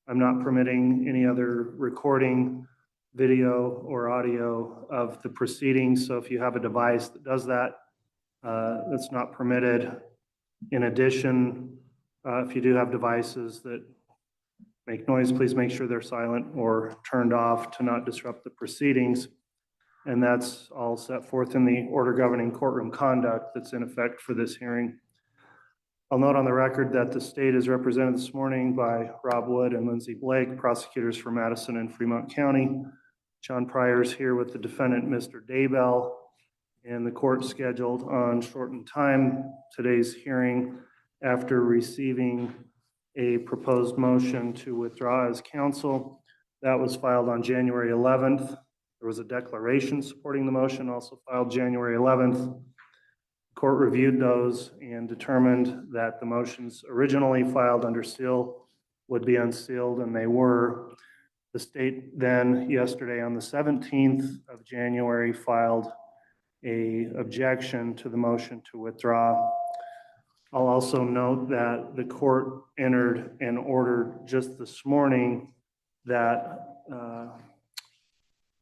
I'm not permitting any other recording, video, or audio of the proceedings. So if you have a device that does that, that's not permitted. In addition, if you do have devices that make noise, please make sure they're silent or turned off to not disrupt the proceedings. And that's all set forth in the order governing courtroom conduct that's in effect for this hearing. I'll note on the record that the state is represented this morning by Rob Wood and Lindsay Blake, prosecutors for Madison and Fremont County. John Pryor is here with the defendant, Mr. Daybell, and the court scheduled on shortened time today's hearing after receiving a proposed motion to withdraw as counsel. That was filed on January 11th. There was a declaration supporting the motion also filed January 11th. Court reviewed those and determined that the motions originally filed under seal would be unsealed, and they were. The state then, yesterday on the 17th of January, filed an objection to the motion to withdraw. I'll also note that the court entered an order just this morning that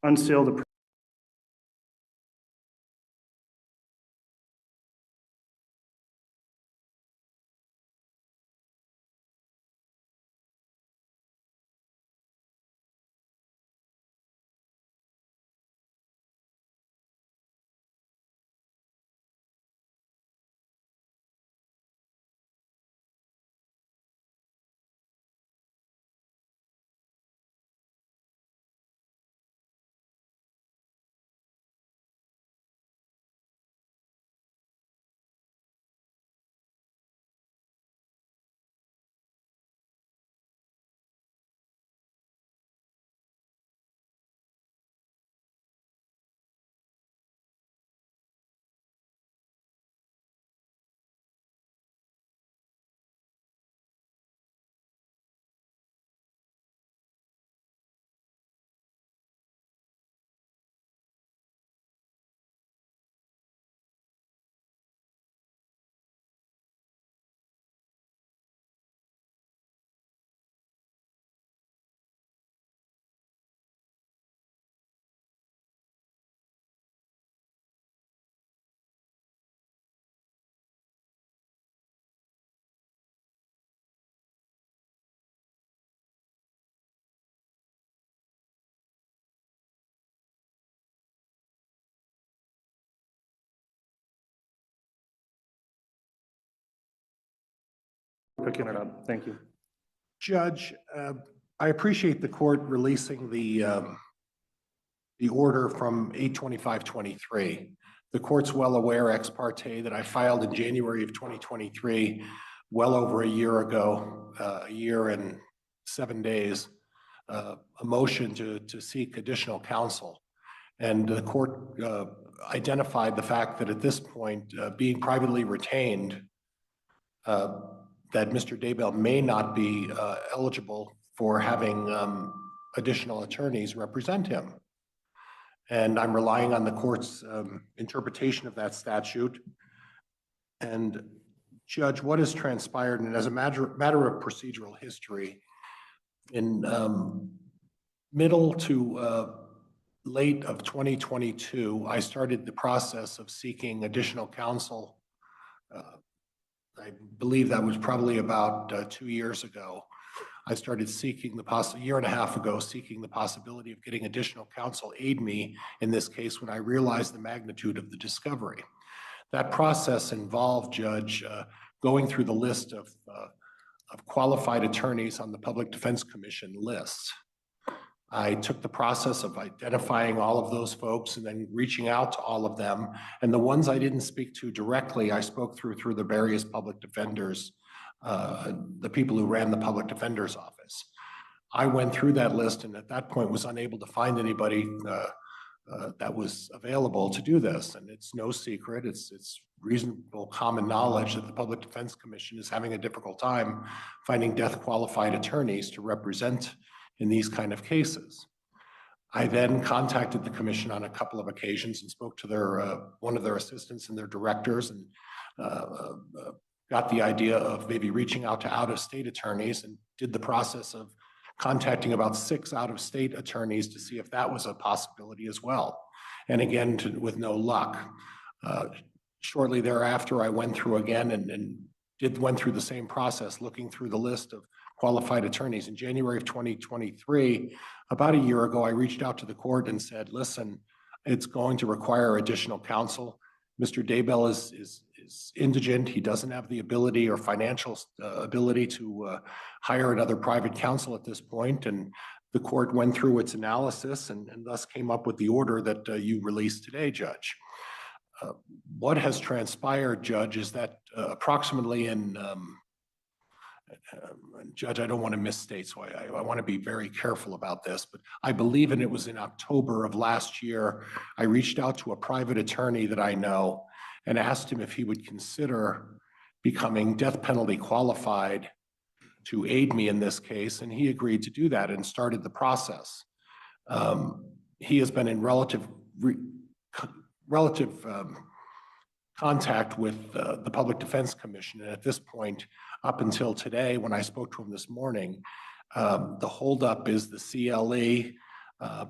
unsealed the picking it up. Thank you. Judge, I appreciate the court releasing the order from 8/25/23. The court's well aware ex parte that I filed in January of 2023, well over a year ago, a year and 7 days, a motion to seek additional counsel. And the court identified the fact that at this point, being privately retained, that Mr. Daybell may not be eligible for having additional attorneys represent him. And I'm relying on the court's interpretation of that statute. And Judge, what has transpired, and as a matter of procedural history, in middle to late of 2022, I started the process of seeking additional counsel. I believe that was probably about 2 years ago. I started seeking a year and a half ago, seeking the possibility of getting additional counsel aid me in this case when I realized the magnitude of the discovery. That process involved, Judge, going through the list of qualified attorneys on the Public Defense Commission list. I took the process of identifying all of those folks and then reaching out to all of them. And the ones I didn't speak to directly, I spoke through the various public defenders, the people who ran the public defender's office. I went through that list and at that point was unable to find anybody that was available to do this. And it's no secret, it's reasonable common knowledge that the Public Defense Commission is having a difficult time finding death qualified attorneys to represent in these kind of cases. I then contacted the commission on a couple of occasions and spoke to one of their assistants and their directors and got the idea of maybe reaching out to out-of-state attorneys and did the process of contacting about 6 out-of-state attorneys to see if that was a possibility as well. And again, with no luck. Shortly thereafter, I went through again and went through the same process, looking through the list of qualified attorneys. In January of 2023, about a year ago, I reached out to the court and said, listen, it's going to require additional counsel. Mr. Daybell is indigent. He doesn't have the ability or financial ability to hire another private counsel at this point. And the court went through its analysis and thus came up with the order that you released today, Judge. What has transpired, Judge, is that approximately in, Judge, I don't want to misstate, so I want to be very careful about this, but I believe it was in October of last year, I reached out to a private attorney that I know and asked him if he would consider becoming death penalty qualified to aid me in this case, and he agreed to do that and started the process. He has been in relative contact with the Public Defense Commission. And at this point, up until today, when I spoke to him this morning, the holdup is the CLE,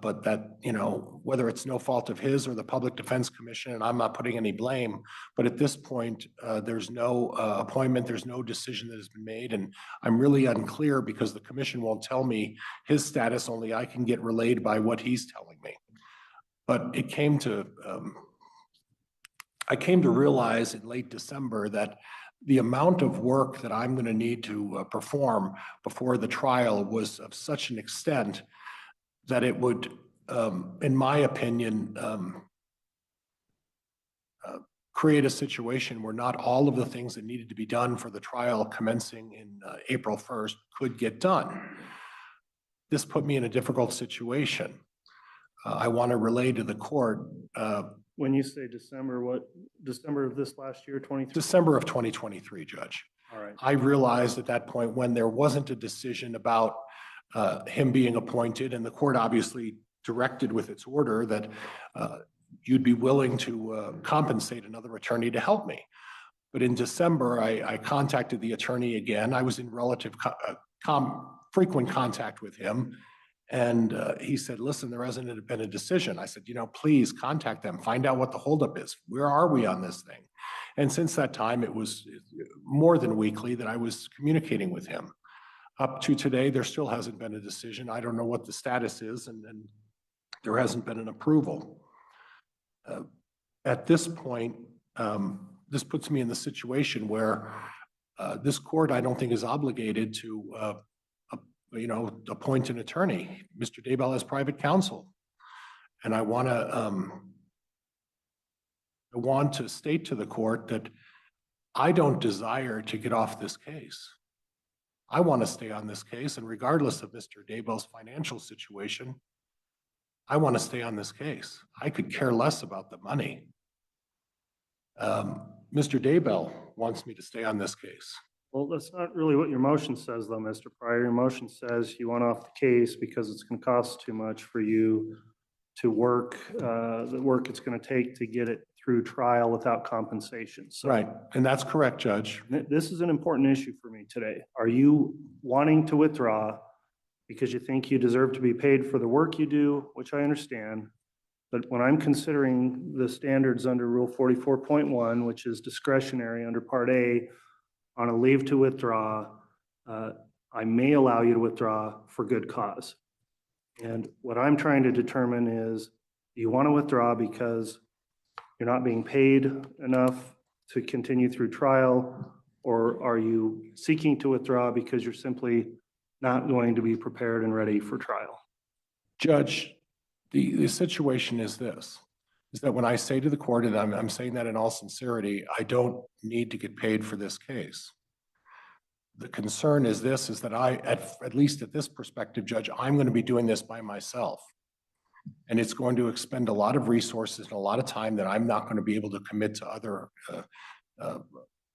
but that, you know, whether it's no fault of his or the Public Defense Commission, and I'm not putting any blame, but at this point, there's no appointment, there's no decision that has been made. And I'm really unclear because the commission won't tell me his status, only I can get relayed by what he's telling me. But it came to, I came to realize in late December that the amount of work that I'm going to need to perform before the trial was of such an extent that it would, in my opinion, create a situation where not all of the things that needed to be done for the trial commencing in April 1st could get done. This put me in a difficult situation. I want to relay to the court. When you say December, what, December of this last year, 23? December of 2023, Judge. All right. I realized at that point when there wasn't a decision about him being appointed, and the court obviously directed with its order that you'd be willing to compensate another attorney to help me. But in December, I contacted the attorney again. I was in relative frequent contact with him. And he said, listen, there hasn't been a decision. I said, you know, please contact them, find out what the holdup is. Where are we on this thing? And since that time, it was more than weekly that I was communicating with him. Up to today, there still hasn't been a decision. I don't know what the status is, and there hasn't been an approval. At this point, this puts me in the situation where this court, I don't think, is obligated to you know, appoint an attorney. Mr. Daybell has private counsel. And I want to state to the court that I don't desire to get off this case. I want to stay on this case, and regardless of Mr. Daybell's financial situation, I want to stay on this case. I could care less about the money. Mr. Daybell wants me to stay on this case. Well, that's not really what your motion says, though, Mr. Pryor. Your motion says you want off the case because it's going to cost too much for you to work, the work it's going to take to get it through trial without compensation. So, right, and that's correct, Judge. This is an important issue for me today. Are you wanting to withdraw because you think you deserve to be paid for the work you do, which I understand, but when I'm considering the standards under Rule 44.1, which is discretionary under Part A, on a leave to withdraw, I may allow you to withdraw for good cause. And what I'm trying to determine is, do you want to withdraw because you're not being paid enough to continue through trial, or are you seeking to withdraw because you're simply not going to be prepared and ready for trial? Judge, the situation is this, is that when I say to the court, and I'm saying that in all sincerity, I don't need to get paid for this case. The concern is this, is that at least at this perspective, Judge, I'm going to be doing this by myself. And it's going to expend a lot of resources and a lot of time that I'm not going to be able to commit to other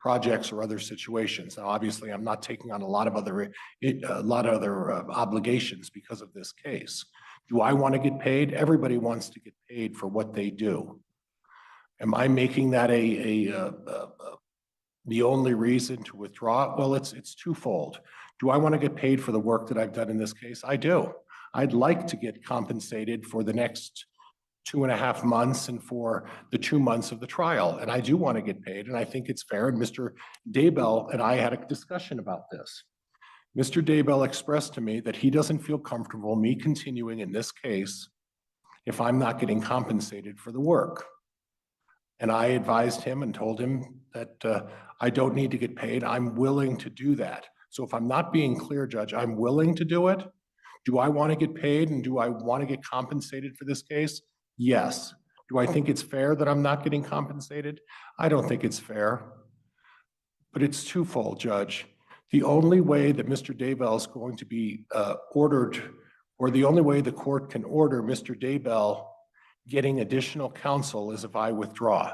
projects or other situations. Now, obviously, I'm not taking on a lot of other obligations because of this case. Do I want to get paid? Everybody wants to get paid for what they do. Am I making that the only reason to withdraw? Well, it's twofold. Do I want to get paid for the work that I've done in this case? I do. I'd like to get compensated for the next 2.5 months and for the 2 months of the trial. And I do want to get paid, and I think it's fair. And Mr. Daybell and I had a discussion about this. Mr. Daybell expressed to me that he doesn't feel comfortable me continuing in this case if I'm not getting compensated for the work. And I advised him and told him that I don't need to get paid. I'm willing to do that. So if I'm not being clear, Judge, I'm willing to do it. Do I want to get paid and do I want to get compensated for this case? Yes. Do I think it's fair that I'm not getting compensated? I don't think it's fair. But it's twofold, Judge. The only way that Mr. Daybell is going to be ordered, or the only way the court can order Mr. Daybell getting additional counsel is if I withdraw.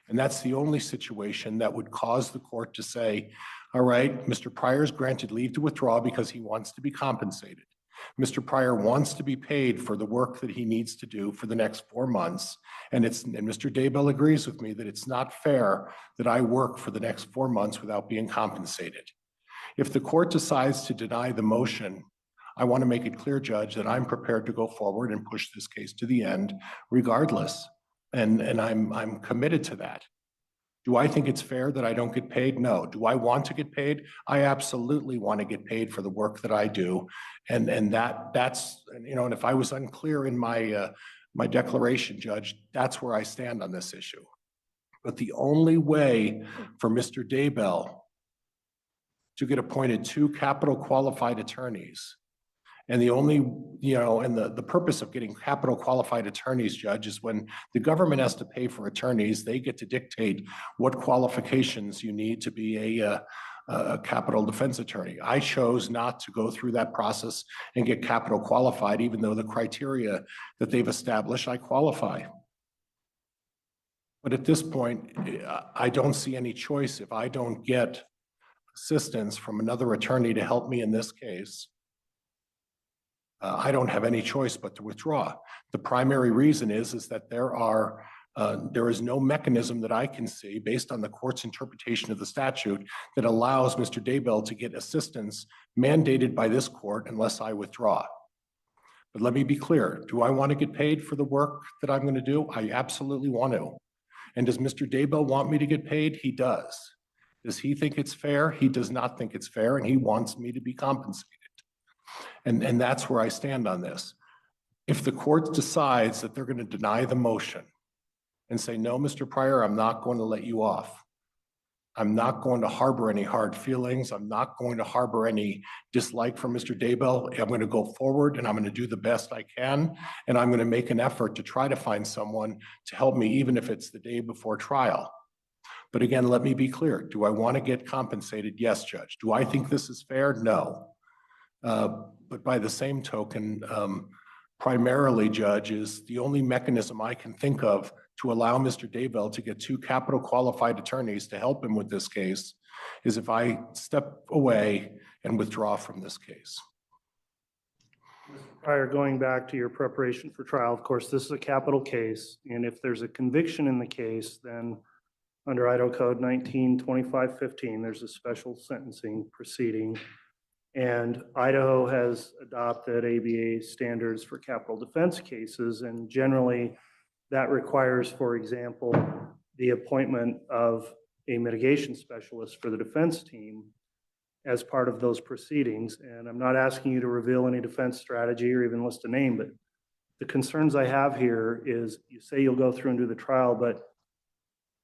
And that's the only situation that would cause the court to say, all right, Mr. Pryor's granted leave to withdraw because he wants to be compensated. Mr. Pryor wants to be paid for the work that he needs to do for the next 4 months. And Mr. Daybell agrees with me that it's not fair that I work for the next 4 months without being compensated. If the court decides to deny the motion, I want to make it clear, Judge, that I'm prepared to go forward and push this case to the end regardless. And I'm committed to that. Do I think it's fair that I don't get paid? No. Do I want to get paid? I absolutely want to get paid for the work that I do. And that's, you know, and if I was unclear in my my declaration, Judge, that's where I stand on this issue. But the only way for Mr. Daybell to get appointed 2 capital qualified attorneys, and the only, you know, and the purpose of getting capital qualified attorneys, Judge, is when the government has to pay for attorneys, they get to dictate what qualifications you need to be a capital defense attorney. I chose not to go through that process and get capital qualified, even though the criteria that they've established, I qualify. But at this point, I don't see any choice if I don't get assistance from another attorney to help me in this case. I don't have any choice but to withdraw. The primary reason is that there is no mechanism that I can see based on the court's interpretation of the statute that allows Mr. Daybell to get assistance mandated by this court unless I withdraw. But let me be clear. Do I want to get paid for the work that I'm going to do? I absolutely want to. And does Mr. Daybell want me to get paid? He does. Does he think it's fair? He does not think it's fair, and he wants me to be compensated. And that's where I stand on this. If the court decides that they're going to deny the motion and say, no, Mr. Pryor, I'm not going to let you off. I'm not going to harbor any hard feelings. I'm not going to harbor any dislike for Mr. Daybell. I'm going to go forward and I'm going to do the best I can. And I'm going to make an effort to try to find someone to help me, even if it's the day before trial. But again, let me be clear. Do I want to get compensated? Yes, Judge. Do I think this is fair? No. But by the same token, primarily, Judge, is the only mechanism I can think of to allow Mr. Daybell to get 2 capital qualified attorneys to help him with this case is if I step away and withdraw from this case. Prior, going back to your preparation for trial, of course, this is a capital case, and if there's a conviction in the case, then under Idaho Code 192515, there's a special sentencing proceeding. And Idaho has adopted ABA standards for capital defense cases, and generally that requires, for example, the appointment of a mitigation specialist for the defense team as part of those proceedings. And I'm not asking you to reveal any defense strategy or even list a name, but the concerns I have here is you say you'll go through and do the trial, but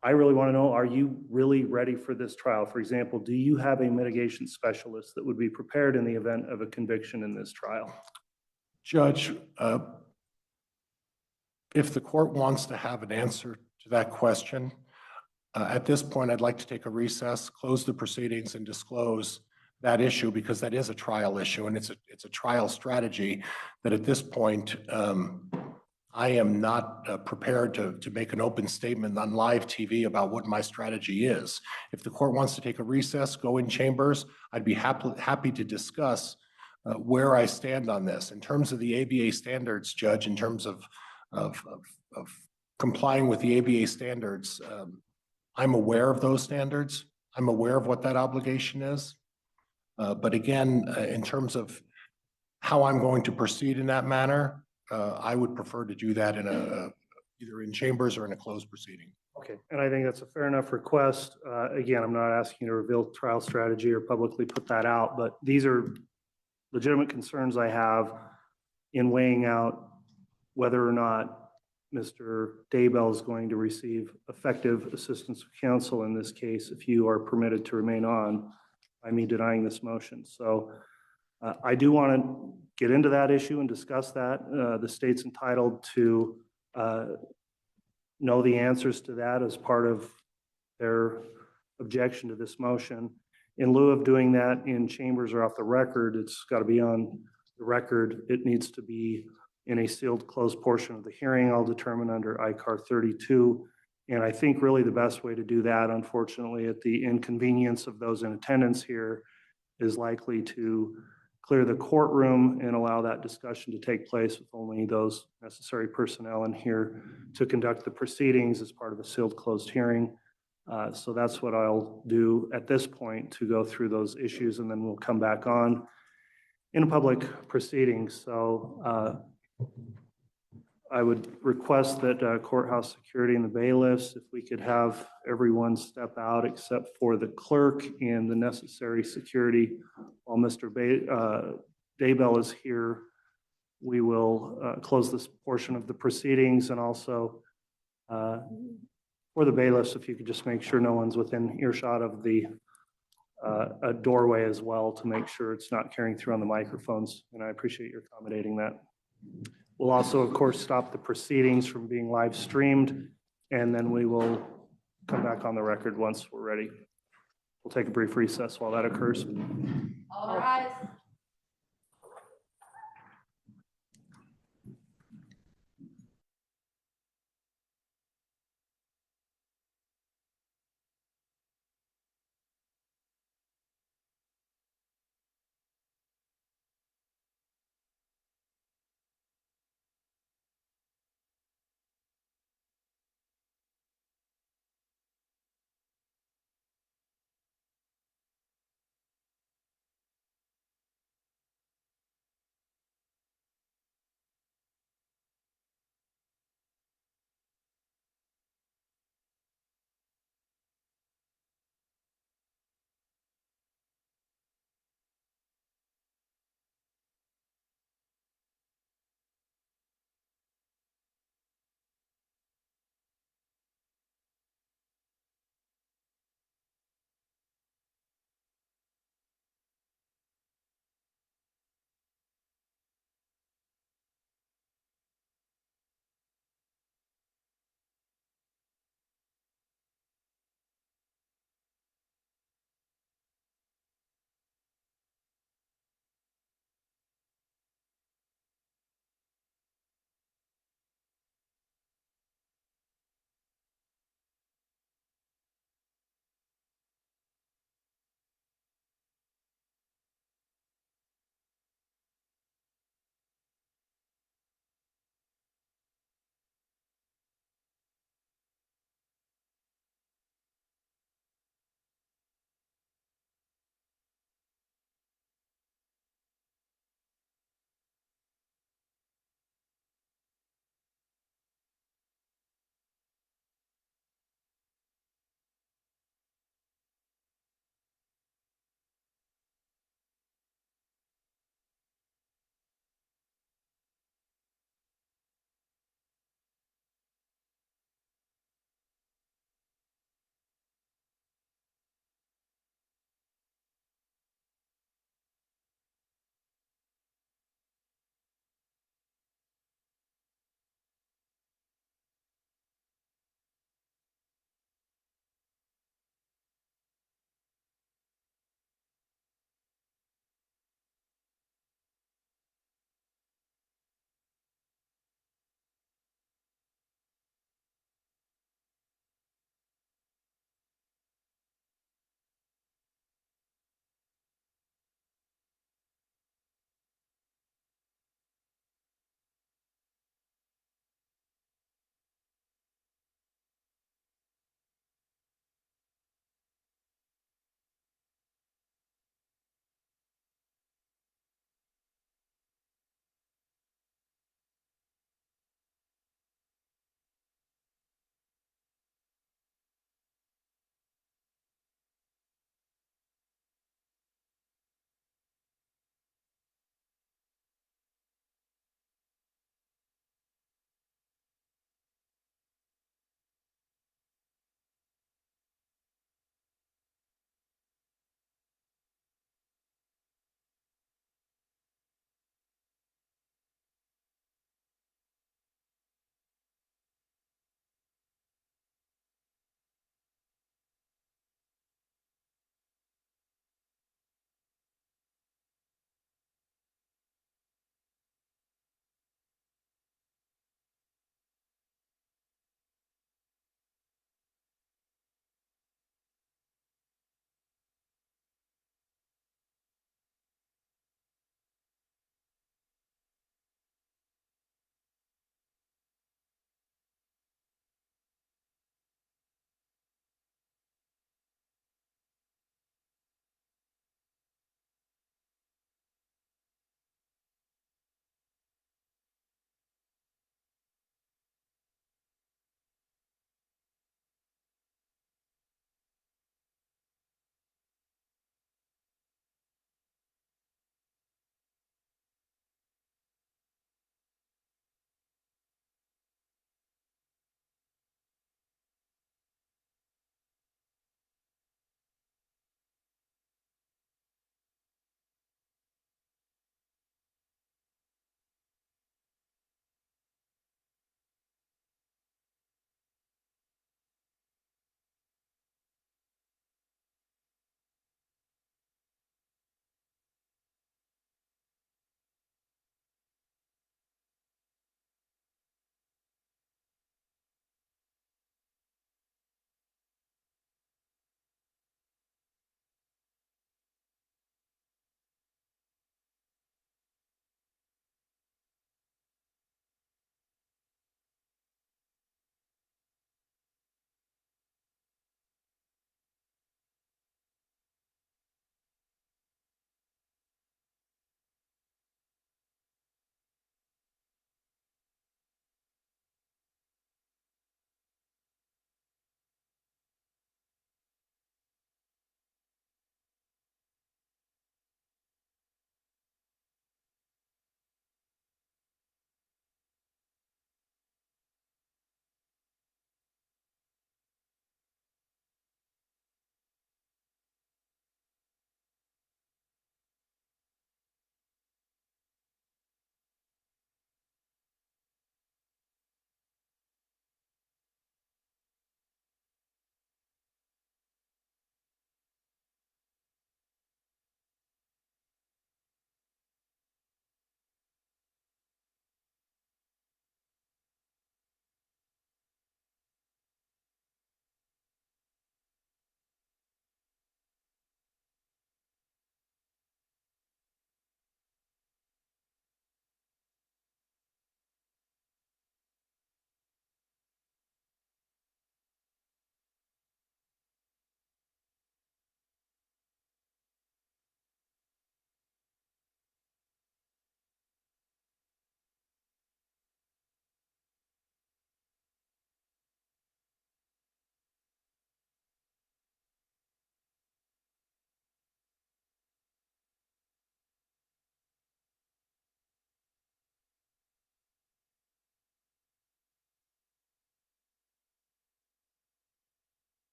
I really want to know, are you really ready for this trial? For example, do you have a mitigation specialist that would be prepared in the event of a conviction in this trial? Judge, if the court wants to have an answer to that question, at this point, I'd like to take a recess, close the proceedings, and disclose that issue because that is a trial issue and it's a trial strategy that at this point, I am not prepared to make an open statement on live TV about what my strategy is. If the court wants to take a recess, go in chambers, I'd be happy to discuss where I stand on this. In terms of the ABA standards, Judge, in terms of complying with the ABA standards, I'm aware of those standards. I'm aware of what that obligation is. But again, in terms of how I'm going to proceed in that manner, I would prefer to do that in either in chambers or in a closed proceeding. Okay, and I think that's a fair enough request. Again, I'm not asking you to reveal trial strategy or publicly put that out, but these are legitimate concerns I have in weighing out whether or not Mr. Daybell is going to receive effective assistance of counsel in this case if you are permitted to remain on by me denying this motion. So I do want to get into that issue and discuss that. The state's entitled to know the answers to that as part of their objection to this motion. In lieu of doing that in chambers or off the record, it's got to be on the record. It needs to be in a sealed closed portion of the hearing. I'll determine under ICAR 32. And I think really the best way to do that, unfortunately, at the inconvenience of those in attendance here, is likely to clear the courtroom and allow that discussion to take place with only those necessary personnel in here to conduct the proceedings as part of a sealed closed hearing. So that's what I'll do at this point to go through those issues, and then we'll come back on in a public proceeding. So I would request that courthouse security and the bailiffs, if we could have everyone step out except for the clerk and the necessary security while Mr. Daybell is here. We will close this portion of the proceedings, and also for the bailiffs, if you could just make sure no one's within earshot of the a doorway as well, to make sure it's not carrying through on the microphones. And I appreciate your accommodating that. We'll also, of course, stop the proceedings from being live streamed, and then we will come back on the record once we're ready. We'll take a brief recess while that occurs. All rise.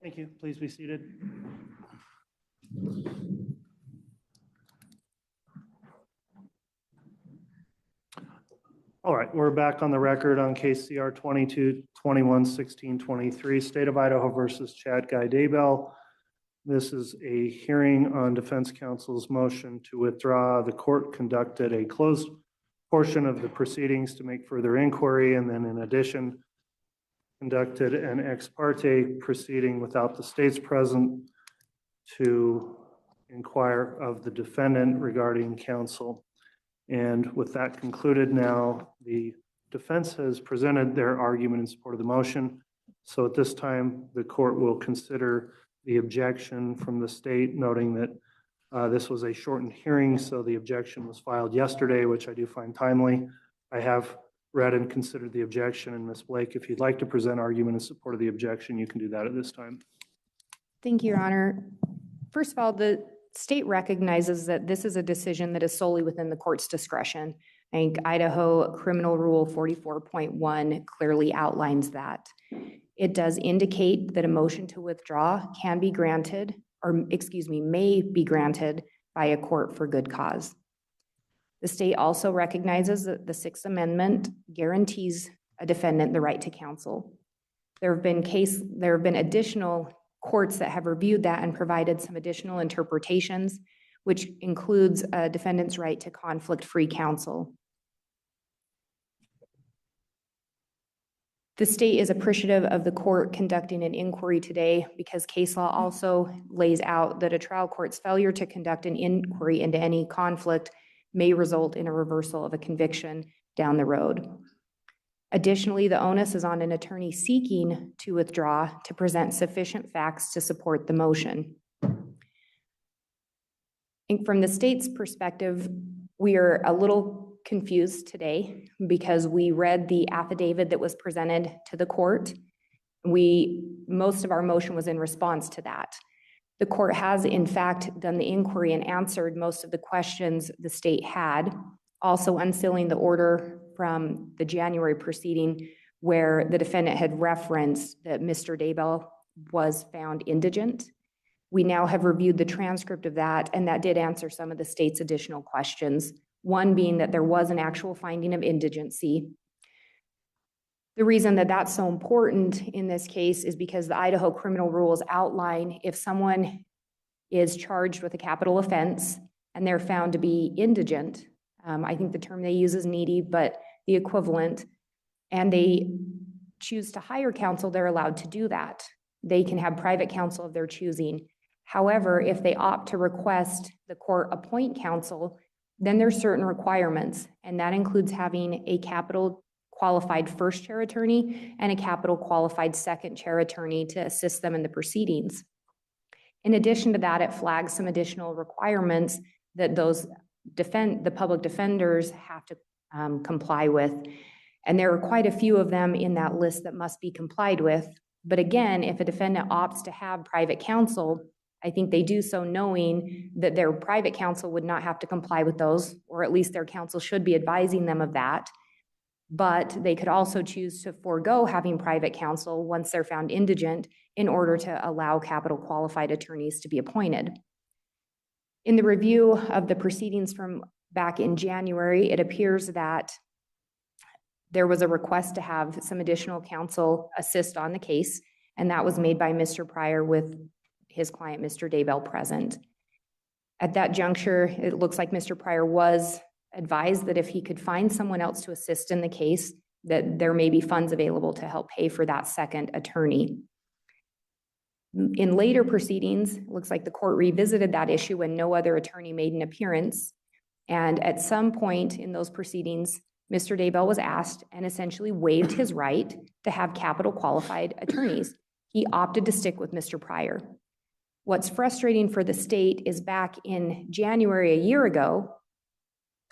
Thank you. Please be seated. All right, we're back on the record on case CR 22-21-16-23, State of Idaho versus Chad Daybell. This is a hearing on defense counsel's motion to withdraw. The court conducted a closed portion of the proceedings to make further inquiry, and then in addition, conducted an ex parte proceeding without the states present to inquire of the defendant regarding counsel. And with that concluded, now the defense has presented their argument in support of the motion. So at this time, the court will consider the objection from the state, noting that this was a shortened hearing, so the objection was filed yesterday, which I do find timely. I have read and considered the objection, and Ms. Blake, if you'd like to present argument in support of the objection, you can do that at this time. Thank you, Your Honor. First of all, the state recognizes that this is a decision that is solely within the court's discretion. I think Idaho Criminal Rule 44.1 clearly outlines that. It does indicate that a motion to withdraw can be granted, or may be granted by a court for good cause. The state also recognizes that the Sixth Amendment guarantees a defendant the right to counsel. There have been additional courts that have reviewed that and provided some additional interpretations, which includes a defendant's right to conflict-free counsel. The state is appreciative of the court conducting an inquiry today because case law also lays out that a trial court's failure to conduct an inquiry into any conflict may result in a reversal of a conviction down the road. Additionally, the onus is on an attorney seeking to withdraw to present sufficient facts to support the motion. And from the state's perspective, we are a little confused today because we read the affidavit that was presented to the court. Most of our motion was in response to that. The court has, in fact, done the inquiry and answered most of the questions the state had, also unsealing the order from the January proceeding where the defendant had referenced that Mr. Daybell was found indigent. We now have reviewed the transcript of that, and that did answer some of the state's additional questions, one being that there was an actual finding of indigency. The reason that that's so important in this case is because the Idaho criminal rules outline if someone is charged with a capital offense and they're found to be indigent, I think the term they use is needy, but the equivalent, and they choose to hire counsel, they're allowed to do that. They can have private counsel of their choosing. However, if they opt to request the court appoint counsel, then there's certain requirements, and that includes having a capital qualified first chair attorney and a capital qualified second chair attorney to assist them in the proceedings. In addition to that, it flags some additional requirements that the public defenders have to comply with. And there are quite a few of them in that list that must be complied with. But again, if a defendant opts to have private counsel, I think they do so knowing that their private counsel would not have to comply with those, or at least their counsel should be advising them of that. But they could also choose to forego having private counsel once they're found indigent in order to allow capital qualified attorneys to be appointed. In the review of the proceedings from back in January, it appears that there was a request to have some additional counsel assist on the case, and that was made by Mr. Pryor with his client, Mr. Daybell, present. At that juncture, it looks like Mr. Pryor was advised that if he could find someone else to assist in the case, that there may be funds available to help pay for that second attorney. In later proceedings, it looks like the court revisited that issue when no other attorney made an appearance. And at some point in those proceedings, Mr. Daybell was asked and essentially waived his right to have capital qualified attorneys. He opted to stick with Mr. Pryor. What's frustrating for the state is back in January a year ago,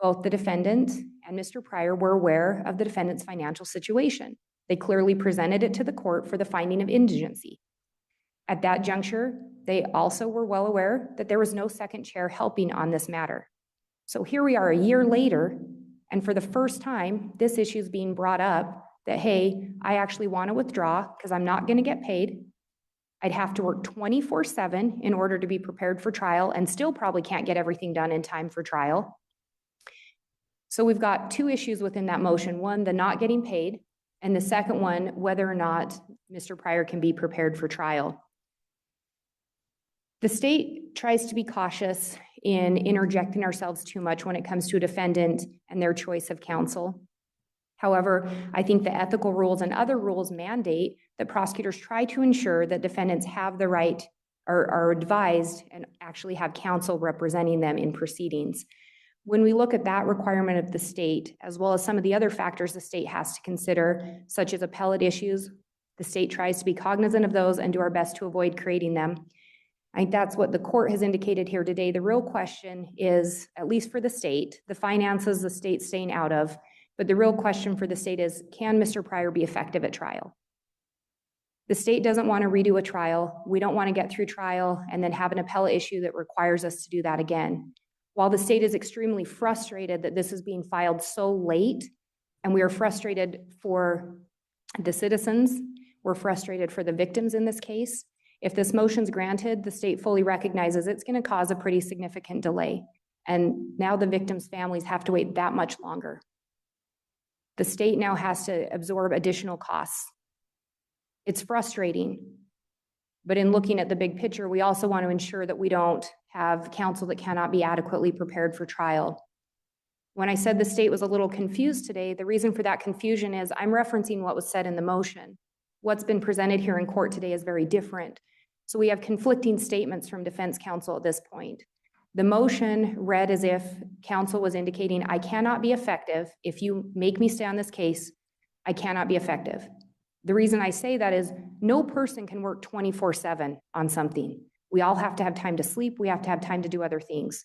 both the defendant and Mr. Pryor were aware of the defendant's financial situation. They clearly presented it to the court for the finding of indigency. At that juncture, they also were well aware that there was no second chair helping on this matter. So here we are a year later, and for the first time, this issue is being brought up that, hey, I actually want to withdraw because I'm not going to get paid. I'd have to work 24/7 in order to be prepared for trial and still probably can't get everything done in time for trial. So we've got two issues within that motion. One, the not getting paid, and the second one, whether or not Mr. Pryor can be prepared for trial. The state tries to be cautious in interjecting ourselves too much when it comes to a defendant and their choice of counsel. However, I think the ethical rules and other rules mandate that prosecutors try to ensure that defendants have the right or are advised and actually have counsel representing them in proceedings. When we look at that requirement of the state, as well as some of the other factors the state has to consider, such as appellate issues, the state tries to be cognizant of those and do our best to avoid creating them. I think that's what the court has indicated here today. The real question is, at least for the state, the finances the state's staying out of, but the real question for the state is, can Mr. Pryor be effective at trial? The state doesn't want to redo a trial. We don't want to get through trial and then have an appellate issue that requires us to do that again. While the state is extremely frustrated that this is being filed so late, and we are frustrated for the citizens, we're frustrated for the victims in this case. If this motion's granted, the state fully recognizes it's going to cause a pretty significant delay. And now the victims' families have to wait that much longer. The state now has to absorb additional costs. It's frustrating. But in looking at the big picture, we also want to ensure that we don't have counsel that cannot be adequately prepared for trial. When I said the state was a little confused today, the reason for that confusion is I'm referencing what was said in the motion. What's been presented here in court today is very different. So we have conflicting statements from defense counsel at this point. The motion read as if counsel was indicating, I cannot be effective. If you make me stay on this case, I cannot be effective. The reason I say that is no person can work 24/7 on something. We all have to have time to sleep. We have to have time to do other things.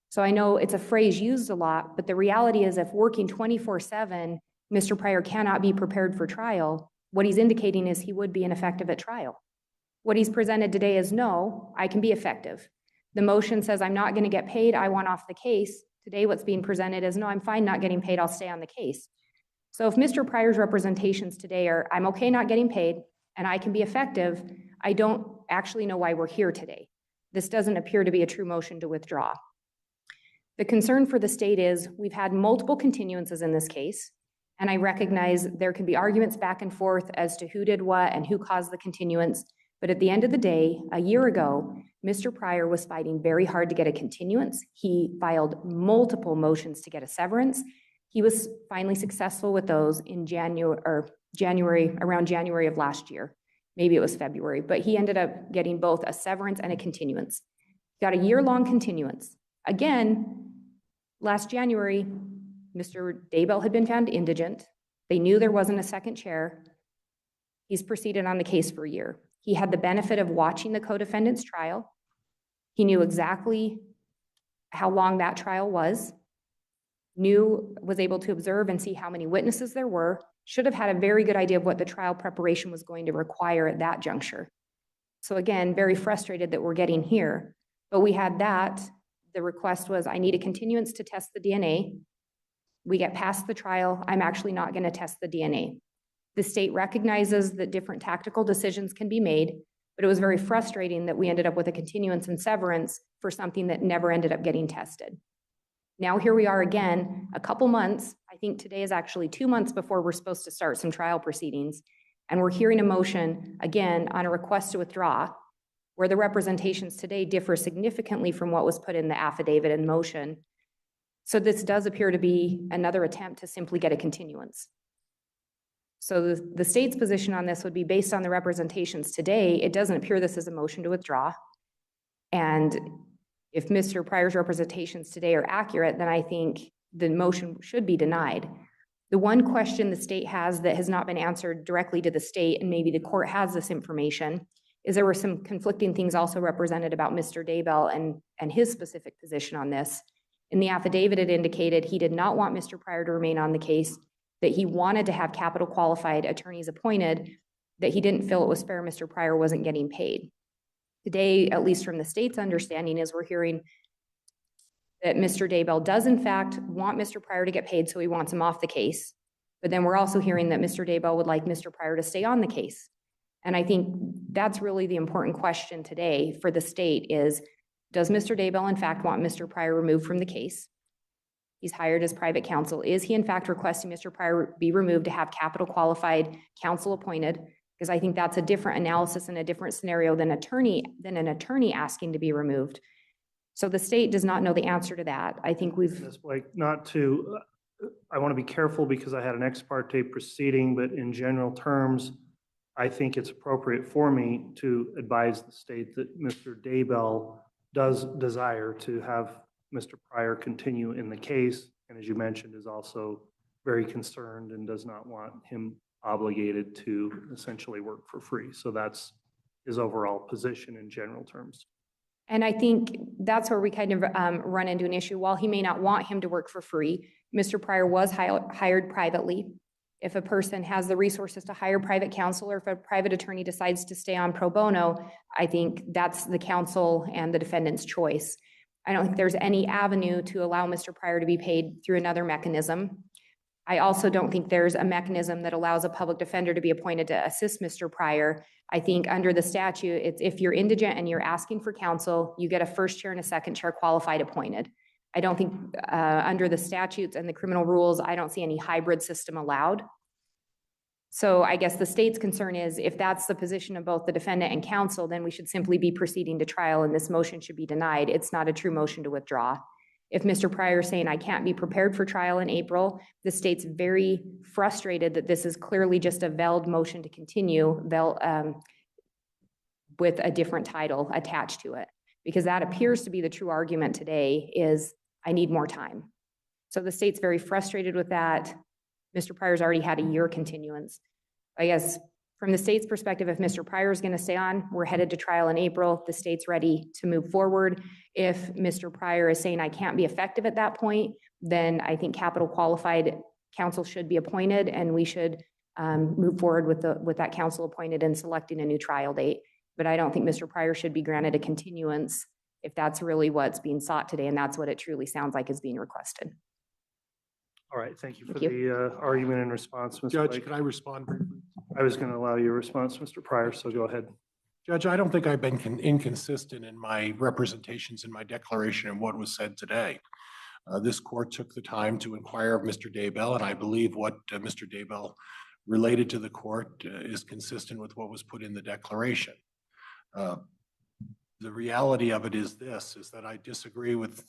So I know it's a phrase used a lot, but the reality is if working 24/7, Mr. Pryor cannot be prepared for trial, what he's indicating is he would be ineffective at trial. What he's presented today is no, I can be effective. The motion says I'm not going to get paid. I want off the case. Today what's being presented is no, I'm fine not getting paid. I'll stay on the case. So if Mr. Pryor's representations today are I'm okay not getting paid and I can be effective, I don't actually know why we're here today. This doesn't appear to be a true motion to withdraw. The concern for the state is we've had multiple continuances in this case, and I recognize there can be arguments back and forth as to who did what and who caused the continuance. But at the end of the day, a year ago, Mr. Pryor was fighting very hard to get a continuance. He filed multiple motions to get a severance. He was finally successful with those in around January of last year. Maybe it was February, but he ended up getting both a severance and a continuance. Got a year-long continuance. Again, last January, Mr. Daybell had been found indigent. They knew there wasn't a second chair. He's proceeded on the case for a year. He had the benefit of watching the co-defendant's trial. He knew exactly how long that trial was, was able to observe and see how many witnesses there were, should have had a very good idea of what the trial preparation was going to require at that juncture. So again, very frustrated that we're getting here. But we had that. The request was, I need a continuance to test the DNA. We get past the trial. I'm actually not going to test the DNA. The state recognizes that different tactical decisions can be made, but it was very frustrating that we ended up with a continuance and severance for something that never ended up getting tested. Now here we are again, a couple months. I think today is actually 2 months before we're supposed to start some trial proceedings. And we're hearing a motion again on a request to withdraw, where the representations today differ significantly from what was put in the affidavit and motion. So this does appear to be another attempt to simply get a continuance. So the state's position on this would be based on the representations today. It doesn't appear this is a motion to withdraw. And if Mr. Pryor's representations today are accurate, then I think the motion should be denied. The one question the state has that has not been answered directly to the state, and maybe the court has this information, is there were some conflicting things also represented about Mr. Daybell and his specific position on this. In the affidavit, it indicated he did not want Mr. Pryor to remain on the case, that he wanted to have capital qualified attorneys appointed, that he didn't feel it was fair Mr. Pryor wasn't getting paid. Today, at least from the state's understanding, is we're hearing that Mr. Daybell does in fact want Mr. Pryor to get paid, so he wants him off the case. But then we're also hearing that Mr. Daybell would like Mr. Pryor to stay on the case. And I think that's really the important question today for the state is, does Mr. Daybell in fact want Mr. Pryor removed from the case? He's hired as private counsel. Is he in fact requesting Mr. Pryor be removed to have capital qualified counsel appointed? Because I think that's a different analysis and a different scenario than an attorney asking to be removed. So the state does not know the answer to that. I think we've. Ms. Blake, I want to be careful because I had an ex parte proceeding, but in general terms, I think it's appropriate for me to advise the state that Mr. Daybell does desire to have Mr. Pryor continue in the case, and as you mentioned, is also very concerned and does not want him obligated to essentially work for free. So that's his overall position in general terms. And I think that's where we kind of run into an issue. While he may not want him to work for free, Mr. Pryor was hired privately. If a person has the resources to hire private counsel, or if a private attorney decides to stay on pro bono, I think that's the counsel and the defendant's choice. I don't think there's any avenue to allow Mr. Pryor to be paid through another mechanism. I also don't think there's a mechanism that allows a public defender to be appointed to assist Mr. Pryor. I think under the statute, it's if you're indigent and you're asking for counsel, you get a first chair and a second chair qualified appointed. I don't think under the statutes and the criminal rules, I don't see any hybrid system allowed. So I guess the state's concern is if that's the position of both the defendant and counsel, then we should simply be proceeding to trial and this motion should be denied. It's not a true motion to withdraw. If Mr. Pryor is saying I can't be prepared for trial in April, the state's very frustrated that this is clearly just a veiled motion to continue with a different title attached to it, because that appears to be the true argument today is I need more time. So the state's very frustrated with that. Mr. Pryor's already had a year continuance. I guess from the state's perspective, if Mr. Pryor is going to stay on, we're headed to trial in April. The state's ready to move forward. If Mr. Pryor is saying I can't be effective at that point, then I think capital qualified counsel should be appointed, and we should move forward with that counsel appointed and selecting a new trial date. But I don't think Mr. Pryor should be granted a continuance if that's really what's being sought today, and that's what it truly sounds like is being requested. All right, thank you for Thank you. the argument and response, Mr. Judge, Blake. can I respond briefly? I was going to allow you a response, Mr. Pryor, so go ahead. Judge, I don't think I've been inconsistent in my representations in my declaration and what was said today. This court took the time to inquire of Mr. Daybell, and I believe what Mr. Daybell related to the court is consistent with what was put in the declaration. The reality of it is this, is that I disagree with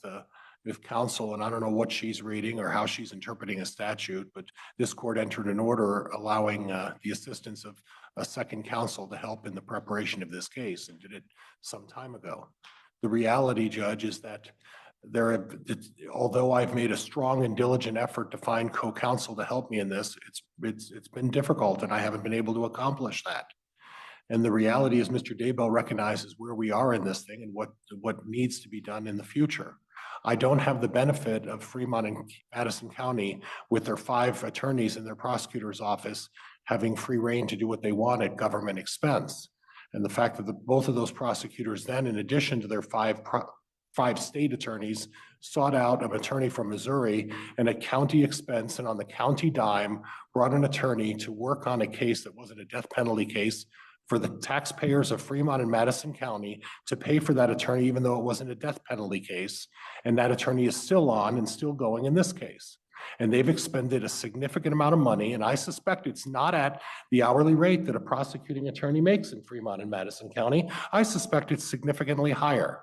counsel, and I don't know what she's reading or how she's interpreting a statute, but this court entered an order allowing the assistance of a second counsel to help in the preparation of this case, and did it some time ago. The reality, Judge, is that although I've made a strong and diligent effort to find co-counsel to help me in this, it's been difficult, and I haven't been able to accomplish that. And the reality is Mr. Daybell recognizes where we are in this thing and what needs to be done in the future. I don't have the benefit of Fremont and Madison County with their 5 attorneys in their prosecutor's office having free reign to do what they want at government expense. And the fact that both of those prosecutors then, in addition to their 5 state attorneys, sought out an attorney from Missouri and at county expense and on the county dime brought an attorney to work on a case that wasn't a death penalty case for the taxpayers of Fremont and Madison County to pay for that attorney, even though it wasn't a death penalty case. And that attorney is still on and still going in this case. And they've expended a significant amount of money, and I suspect it's not at the hourly rate that a prosecuting attorney makes in Fremont and Madison County. I suspect it's significantly higher.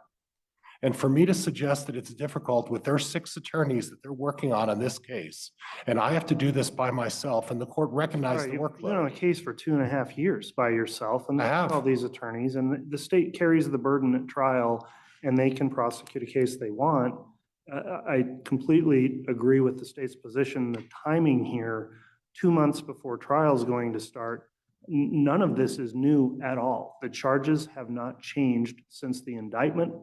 And for me to suggest that it's difficult with their 6 attorneys that they're working on this case, and I have to do this by myself, and the court recognized the You've been on a workload. case for 2.5 years by yourself, and I have. all these attorneys, and the state carries the burden at trial, and they can prosecute a case they want. I completely agree with the state's position. The timing here, 2 months before trial is going to start, none of this is new at all. The charges have not changed since the indictment.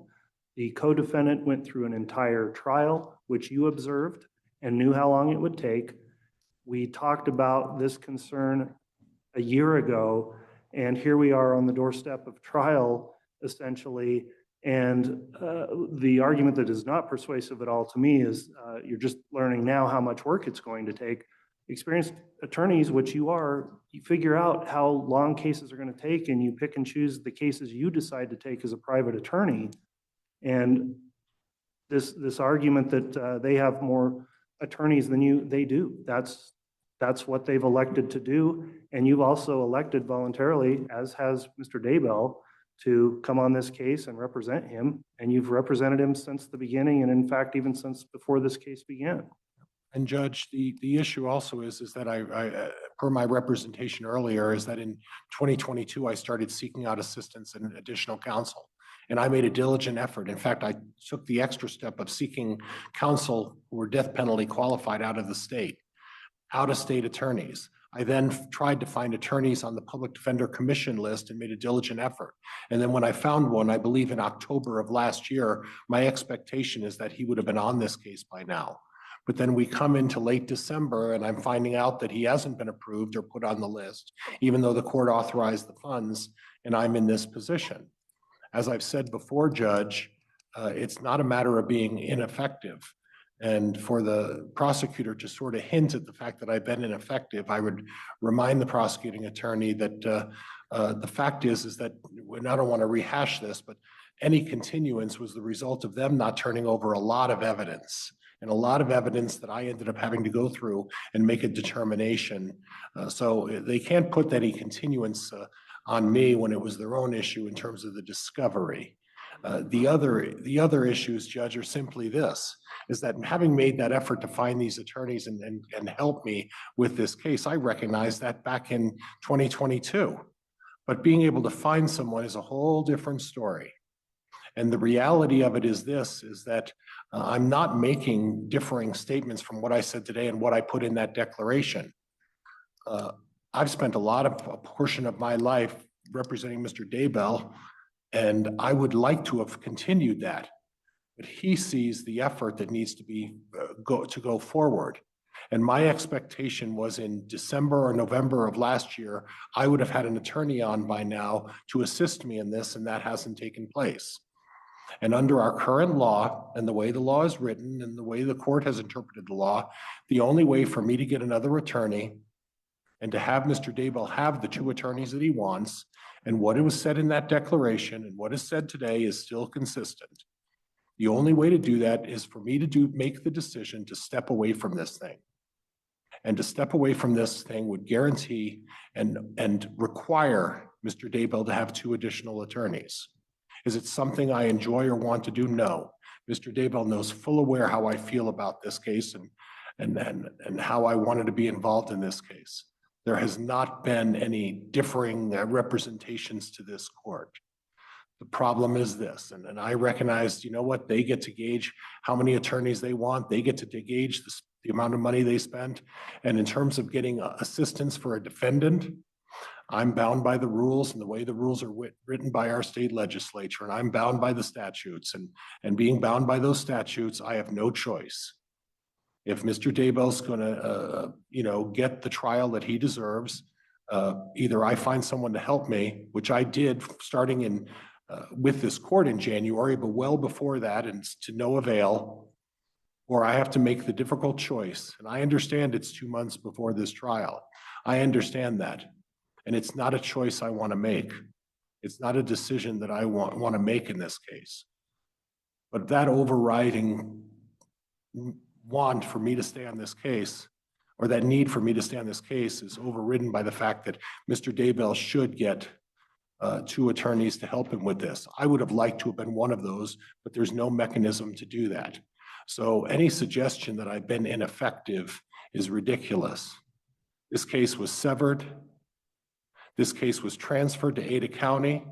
The co-defendant went through an entire trial, which you observed and knew how long it would take. We talked about this concern a year ago, and here we are on the doorstep of trial, essentially. And the argument that is not persuasive at all to me is you're just learning now how much work it's going to take. experienced attorneys, which you are, you figure out how long cases are going to take, and you pick and choose the cases you decide to take as a private attorney. And this argument that they have more attorneys than you, they do. That's what they've elected to do. And you've also elected voluntarily, as has Mr. Daybell, to come on this case and represent him. And you've represented him since the beginning, and in fact, even since before this case began. And Judge, the issue also is that I per my representation earlier, is that in 2022, I started seeking out assistance and additional counsel. And I made a diligent effort. In fact, I took the extra step of seeking counsel who were death penalty qualified out of the state, out-of-state attorneys. I then tried to find attorneys on the Public Defender Commission list and made a diligent effort. And then when I found one, I believe in October of last year, my expectation is that he would have been on this case by now. But then we come into late December and I'm finding out that he hasn't been approved or put on the list, even though the court authorized the funds, and I'm in this position. As I've said before, Judge, it's not a matter of being ineffective. And for the prosecutor to sort of hint at the fact that I've been ineffective, I would remind the prosecuting attorney that the fact is that, and I don't want to rehash this, but any continuance was the result of them not turning over a lot of evidence, and a lot of evidence that I ended up having to go through and make a determination. So they can't put any continuance on me when it was their own issue in terms of the discovery. The other issues, Judge, are simply this, is that having made that effort to find these attorneys and help me with this case, I recognized that back in 2022. But being able to find someone is a whole different story. And the reality of it is this, is that I'm not making differing statements from what I said today and what I put in that declaration. I've spent a portion of my life representing Mr. Daybell, and I would like to have continued that. But he sees the effort that needs to be to go forward. And my expectation was in December or November of last year, I would have had an attorney on by now to assist me in this, and that hasn't taken place. And under our current law and the way the law is written and the way the court has interpreted the law, the only way for me to get another attorney and to have Mr. Daybell have the 2 attorneys that he wants, and what it was said in that declaration and what is said today is still consistent. The only way to do that is for me to make the decision to step away from this thing. And to step away from this thing would guarantee and require Mr. Daybell to have 2 additional attorneys. Is it something I enjoy or want to do? No. Mr. Daybell knows full aware how I feel about this case and how I wanted to be involved in this case. There has not been any differing representations to this court. The problem is this, and I recognize, you know what, they get to gauge how many attorneys they want. They get to gauge the amount of money they spend. And in terms of getting assistance for a defendant, I'm bound by the rules and the way the rules are written by our state legislature, and I'm bound by the statutes. And being bound by those statutes, I have no choice. If Mr. Daybell's going to, get the trial that he deserves, either I find someone to help me, which I did starting in with this court in January, but well before that, and to no avail, or I have to make the difficult choice. And I understand it's 2 months before this trial. I understand that. And it's not a choice I want to make. It's not a decision that I want to make in this case. But that overriding want for me to stay on this case, or that need for me to stay on this case, is overridden by the fact that Mr. Daybell should get 2 attorneys to help him with this. I would have liked to have been one of those, but there's no mechanism to do that. So any suggestion that I've been ineffective is ridiculous. This case was severed. This case was transferred to Ada County,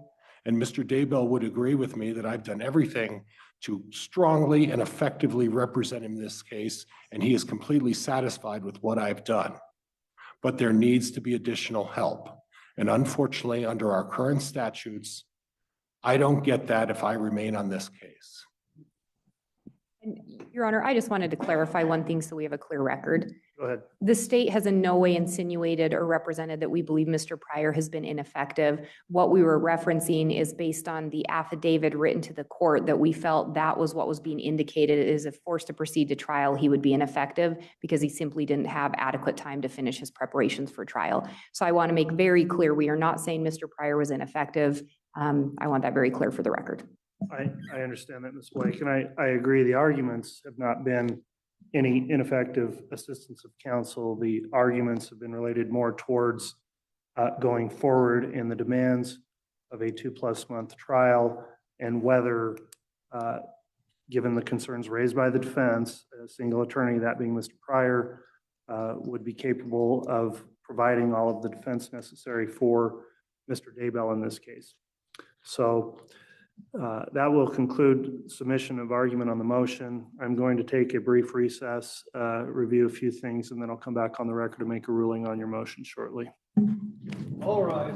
and Mr. Daybell would agree with me that I've done everything to strongly and effectively represent him in this case, and he is completely satisfied with what I've done. But there needs to be additional help. And unfortunately, under our current statutes, I don't get that if I remain on this case. Your Honor, I just wanted to clarify one thing so we have a clear record. Go ahead. The state has in no way insinuated or represented that we believe Mr. Pryor has been ineffective. What we were referencing is based on the affidavit written to the court that we felt that was what was being indicated is if forced to proceed to trial, he would be ineffective because he simply didn't have adequate time to finish his preparations for trial. So I want to make very clear, we are not saying Mr. Pryor was ineffective. I want that very clear for the record. I understand that, Ms. Blake, and I agree. The arguments have not been any ineffective assistance of counsel. The arguments have been related more towards going forward in the demands of a 2+ month trial and whether, given the concerns raised by the defense, a single attorney, that being Mr. Pryor, would be capable of providing all of the defense necessary for Mr. Daybell in this case. So that will conclude submission of argument on the motion. I'm going to take a brief recess, review a few things, and then I'll come back on the record to make a ruling on your motion shortly. All rise.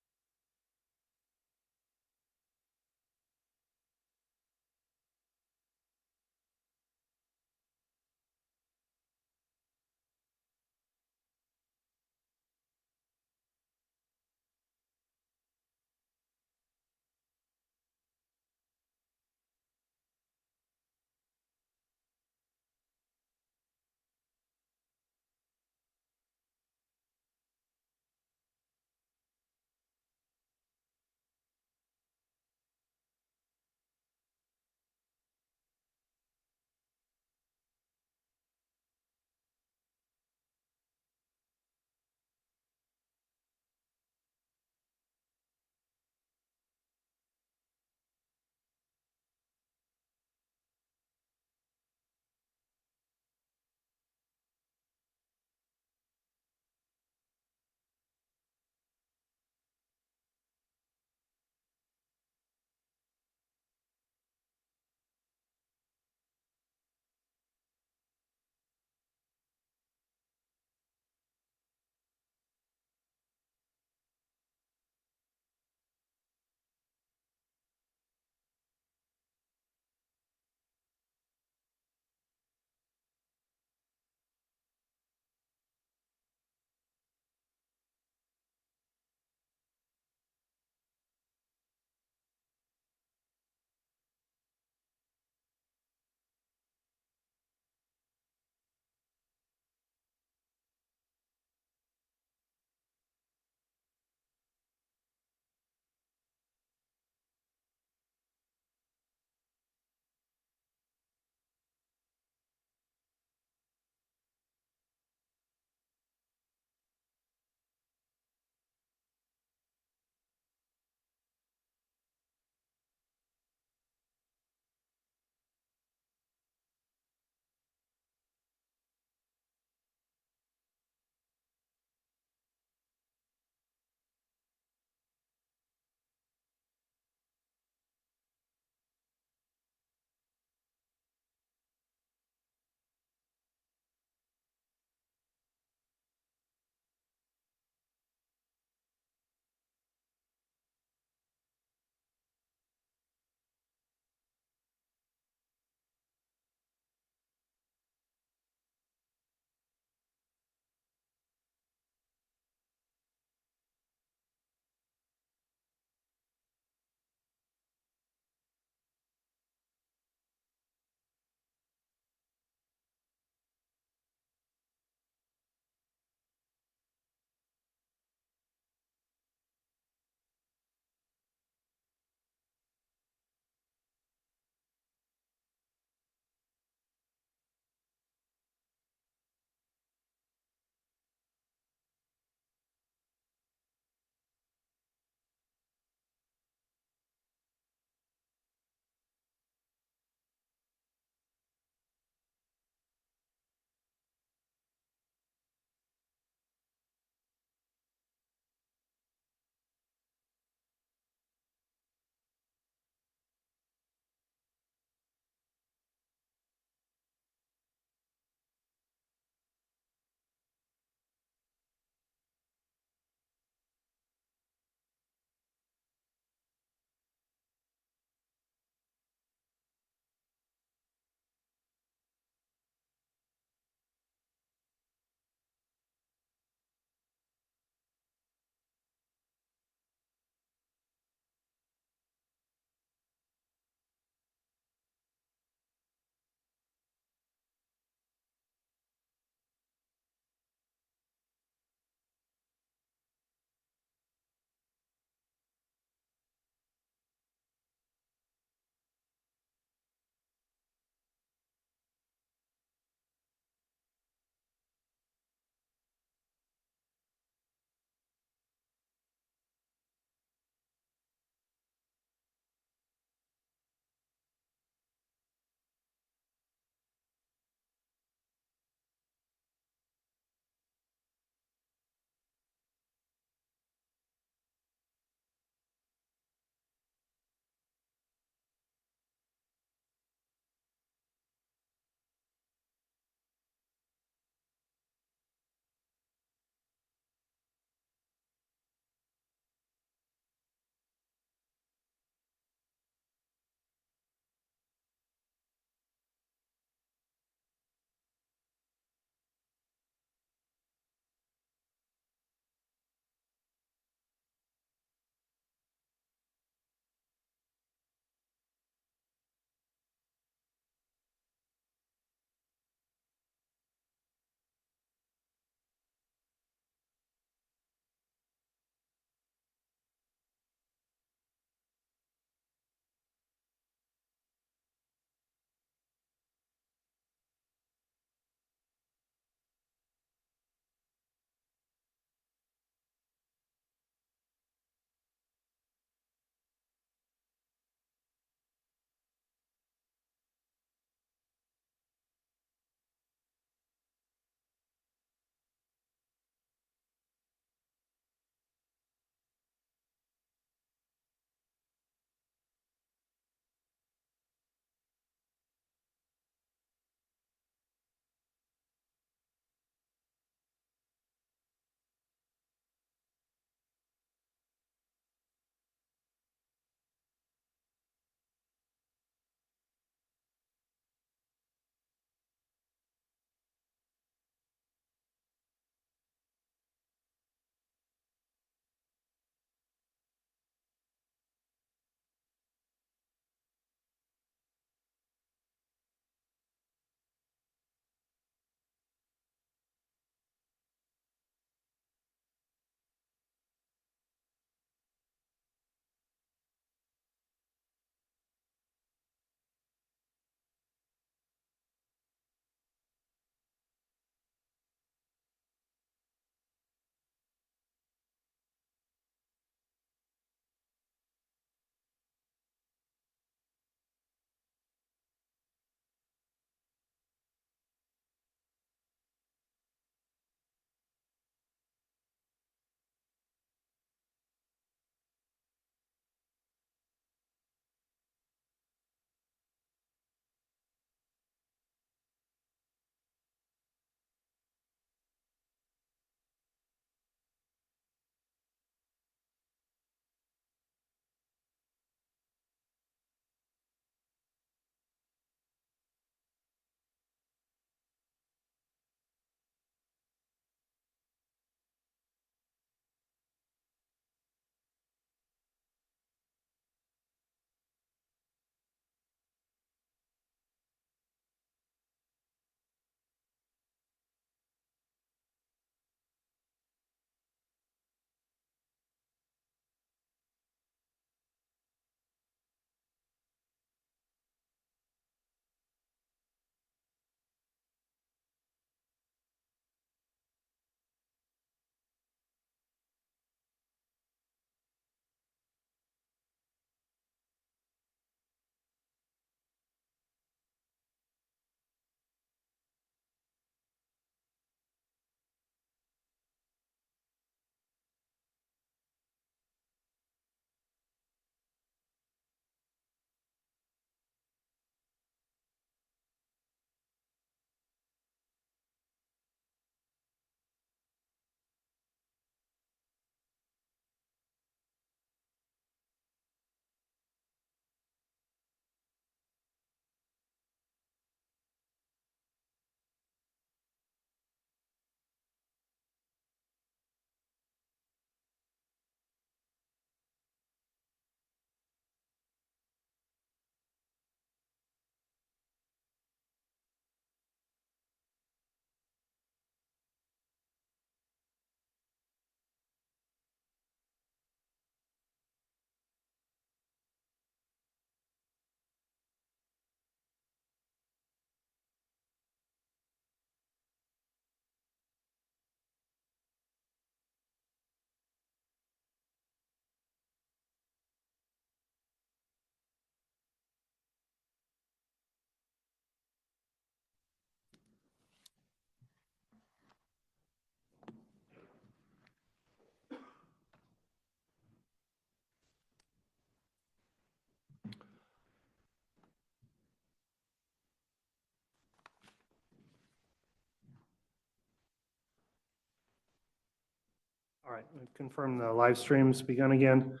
All right, we've confirmed the live stream's begun again.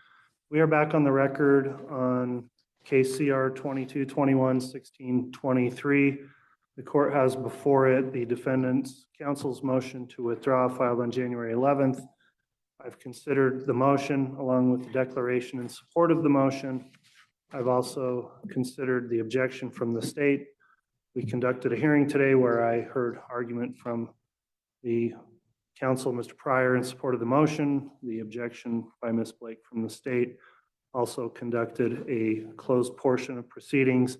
We are back on the record on case CR 2221-1623. The court has before it the defendant's counsel's motion to withdraw filed on January 11th. I've considered the motion along with the declaration in support of the motion. I've also considered the objection from the state. We conducted a hearing today where I heard argument from the counsel, Mr. Pryor, in support of the motion, the objection by Ms. Blake from the state. Also conducted a closed portion of proceedings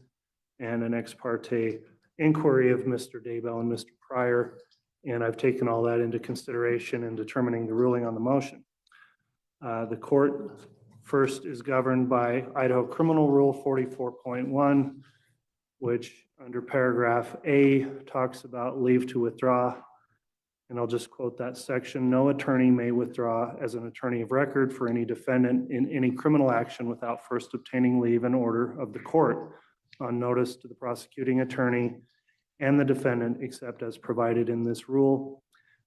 and an ex parte inquiry of Mr. Daybell and Mr. Pryor, and I've taken all that into consideration in determining the ruling on the motion. The court first is governed by Idaho Criminal Rule 44.1, which under paragraph A talks about leave to withdraw. And I'll just quote that section. No attorney may withdraw as an attorney of record for any defendant in any criminal action without first obtaining leave and order of the court on notice to the prosecuting attorney and the defendant, except as provided in this rule.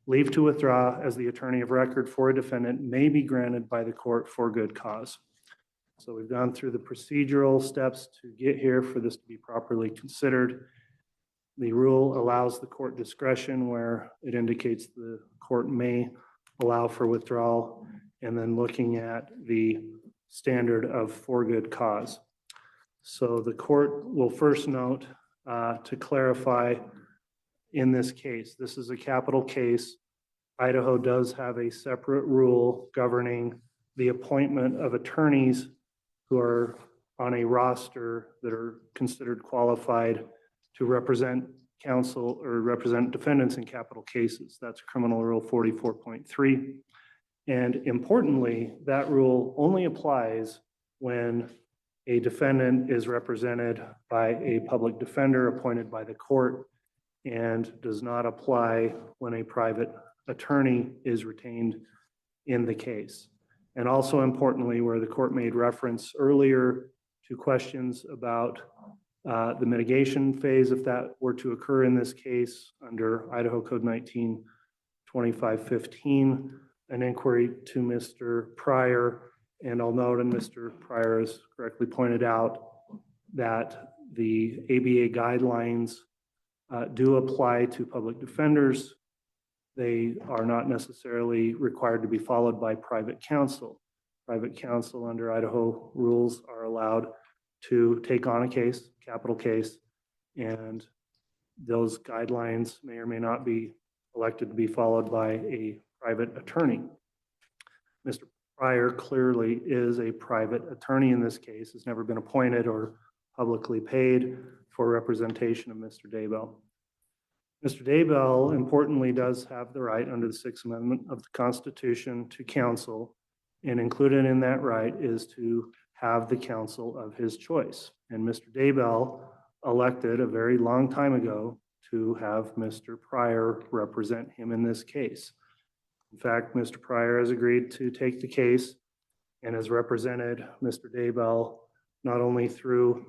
Leave to withdraw as the attorney of record for a defendant may be granted by the court for good cause. So we've gone through the procedural steps to get here for this to be properly considered. The rule allows the court discretion where it indicates the court may allow for withdrawal, and then looking at the standard of for good cause. So the court will first note to clarify in this case, this is a capital case. Idaho does have a separate rule governing the appointment of attorneys who are on a roster that are considered qualified to represent counsel or represent defendants in capital cases. That's Criminal Rule 44.3. And importantly, that rule only applies when a defendant is represented by a public defender appointed by the court and does not apply when a private attorney is retained in the case. And also importantly, where the court made reference earlier to questions about the mitigation phase, if that were to occur in this case under Idaho Code 19-2515, an inquiry to Mr. Pryor. And I'll note, and Mr. Pryor has correctly pointed out, that the ABA guidelines do apply to public defenders. They are not necessarily required to be followed by private counsel. Private counsel under Idaho rules are allowed to take on a case, capital case, and those guidelines may or may not be elected to be followed by a private attorney. Mr. Pryor clearly is a private attorney in this case, has never been appointed or publicly paid for representation of Mr. Daybell. Mr. Daybell, importantly, does have the right under the Sixth Amendment of the Constitution to counsel, and included in that right is to have the counsel of his choice. And Mr. Daybell elected a very long time ago to have Mr. Pryor represent him in this case. In fact, Mr. Pryor has agreed to take the case and has represented Mr. Daybell not only through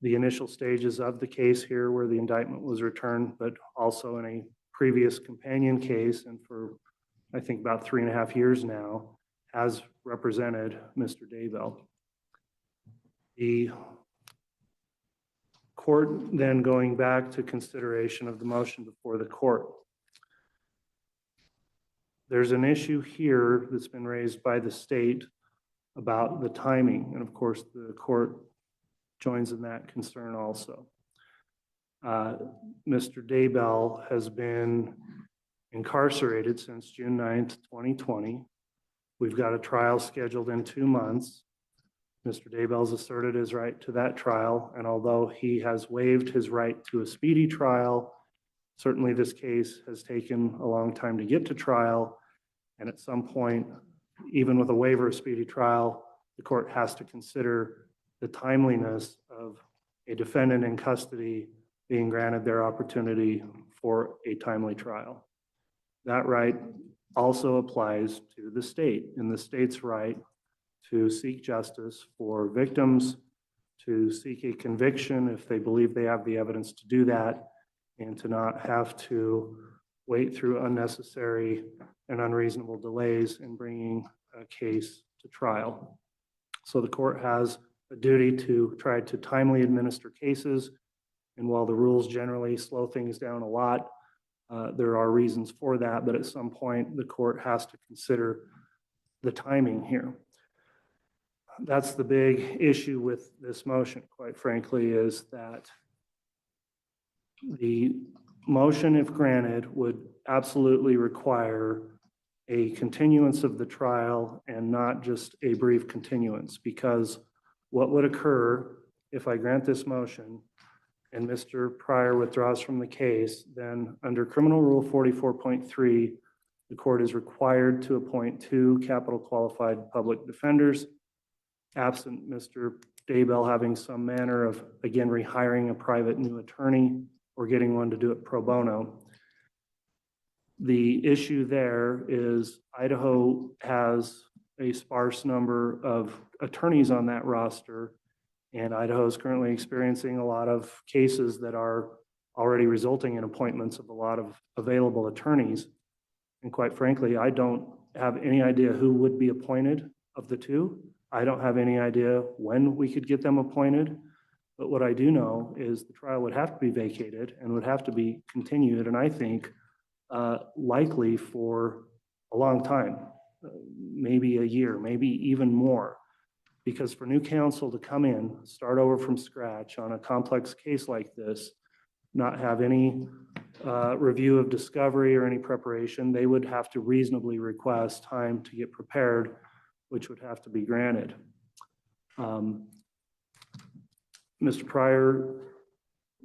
the initial stages of the case here where the indictment was returned, but also in a previous companion case, and for I think about 3.5 years now, has represented Mr. Daybell. The court then going back to consideration of the motion before the court. There's an issue here that's been raised by the state about the timing, and of course the court joins in that concern also. Mr. Daybell has been incarcerated since June 9th, 2020. We've got a trial scheduled in 2 months. Mr. Daybell's asserted his right to that trial, and although he has waived his right to a speedy trial, certainly this case has taken a long time to get to trial, and at some point, even with a waiver of speedy trial, the court has to consider the timeliness of a defendant in custody being granted their opportunity for a timely trial. That right also applies to the state, and the state's right to seek justice for victims, to seek a conviction if they believe they have the evidence to do that, and to not have to wait through unnecessary and unreasonable delays in bringing a case to trial. So the court has a duty to try to timely administer cases. And while the rules generally slow things down a lot, there are reasons for that, but at some point the court has to consider the timing here. That's the big issue with this motion, quite frankly, is that the motion, if granted, would absolutely require a continuance of the trial and not just a brief continuance, because what would occur if I grant this motion and Mr. Pryor withdraws from the case, then under Criminal Rule 44.3, the court is required to appoint 2 capital qualified public defenders, absent Mr. Daybell having some manner of, again, rehiring a private new attorney or getting one to do it pro bono. The issue there is Idaho has a sparse number of attorneys on that roster, and Idaho is currently experiencing a lot of cases that are already resulting in appointments of a lot of available attorneys. And quite frankly, I don't have any idea who would be appointed of the 2. I don't have any idea when we could get them appointed. But what I do know is the trial would have to be vacated and would have to be continued, and I think likely for a long time, maybe a year, maybe even more. Because for new counsel to come in, start over from scratch on a complex case like this, not have any review of discovery or any preparation, they would have to reasonably request time to get prepared, which would have to be granted. Mr. Pryor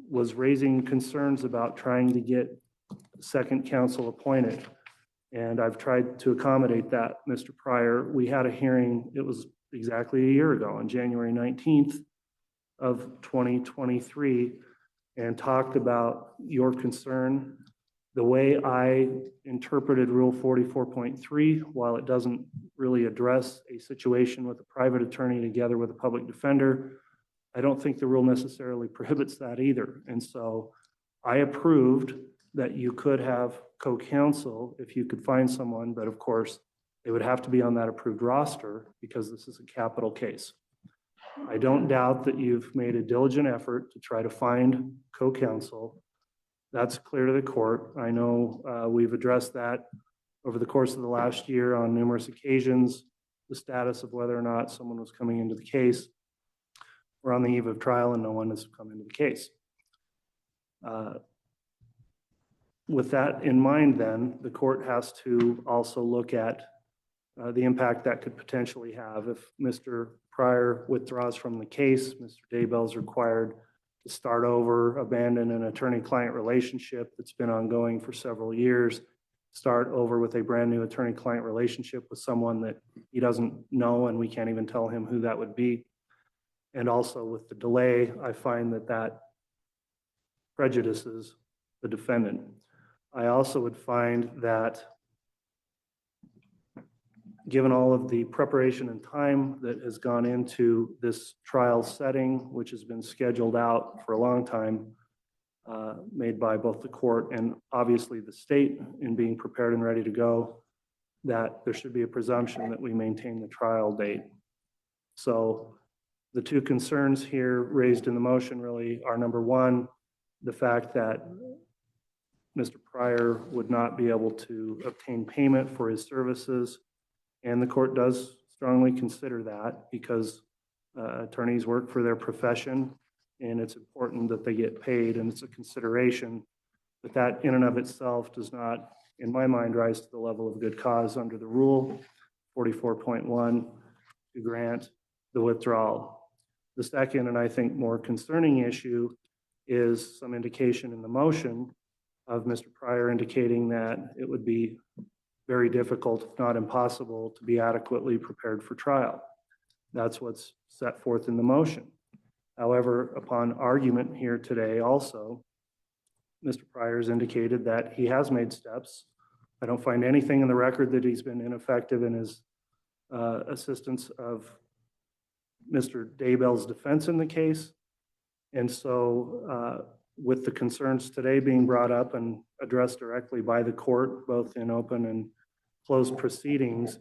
was raising concerns about trying to get second counsel appointed, and I've tried to accommodate that, Mr. Pryor. We had a hearing, it was exactly a year ago, on January 19th of 2023, and talked about your concern. The way I interpreted Rule 44.3, while it doesn't really address a situation with a private attorney together with a public defender, I don't think the rule necessarily prohibits that either. And so I approved that you could have co-counsel if you could find someone, but of course, they would have to be on that approved roster because this is a capital case. I don't doubt that you've made a diligent effort to try to find co-counsel. That's clear to the court. I know we've addressed that over the course of the last year on numerous occasions, the status of whether or not someone was coming into the case. We're on the eve of trial and no one has come into the case. With that in mind, then, the court has to also look at the impact that could potentially have. If Mr. Pryor withdraws from the case, Mr. Daybell is required to start over, abandon an attorney-client relationship that's been ongoing for several years, start over with a brand new attorney-client relationship with someone that he doesn't know and we can't even tell him who that would be. And also with the delay, I find that that prejudices the defendant. I also would find that given all of the preparation and time that has gone into this trial setting, which has been scheduled out for a long time, made by both the court and obviously the state in being prepared and ready to go, that there should be a presumption that we maintain the trial date. So the 2 concerns here raised in the motion really are, number 1, the fact that Mr. Pryor would not be able to obtain payment for his services. And the court does strongly consider that because attorneys work for their profession and it's important that they get paid, and it's a consideration. But that in and of itself does not, in my mind, rise to the level of good cause under the rule 44.1 to grant the withdrawal. The second, and I think more concerning issue, is some indication in the motion of Mr. Pryor indicating that it would be very difficult, if not impossible, to be adequately prepared for trial. That's what's set forth in the motion. However, upon argument here today also, Mr. Pryor has indicated that he has made steps. I don't find anything in the record that he's been ineffective in his assistance of Mr. Daybell's defense in the case. And so with the concerns today being brought up and addressed directly by the court, both in open and closed proceedings,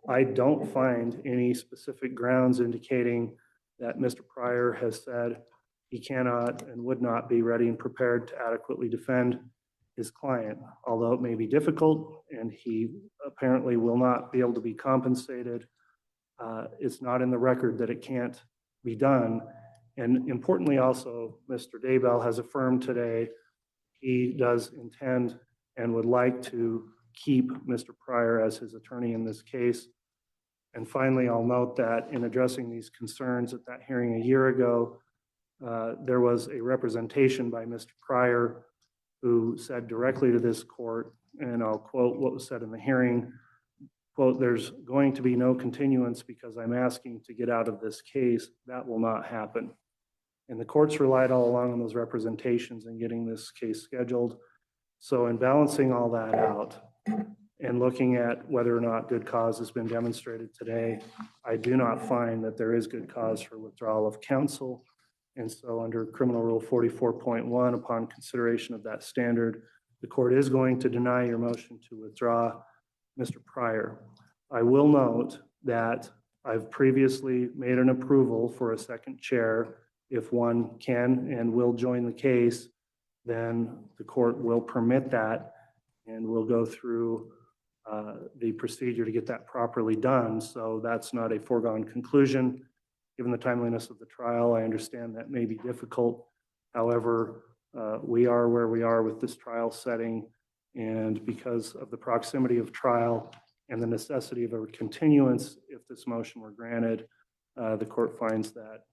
I don't find any specific grounds indicating that Mr. Pryor has said he cannot and would not be ready and prepared to adequately defend his client. Although it may be difficult and he apparently will not be able to be compensated, it's not in the record that it can't be done. And importantly also, Mr. Daybell has affirmed today he does intend and would like to keep Mr. Pryor as his attorney in this case. And finally, I'll note that in addressing these concerns at that hearing a year ago, there was a representation by Mr. Pryor who said directly to this court, and I'll quote what was said in the hearing, quote, "There's going to be no continuance because I'm asking to get out of this case. That will not happen." And the courts relied all along on those representations in getting this case scheduled. So in balancing all that out and looking at whether or not good cause has been demonstrated today, I do not find that there is good cause for withdrawal of counsel. And so under Criminal Rule 44.1, upon consideration of that standard, the court is going to deny your motion to withdraw Mr. Pryor. I will note that I've previously made an approval for a second chair. If one can and will join the case, then the court will permit that and we'll go through the procedure to get that properly done. So that's not a foregone conclusion. Given the timeliness of the trial, I understand that may be difficult. However, we are where we are with this trial setting, and because of the proximity of trial and the necessity of a continuance, if this motion were granted, the court finds that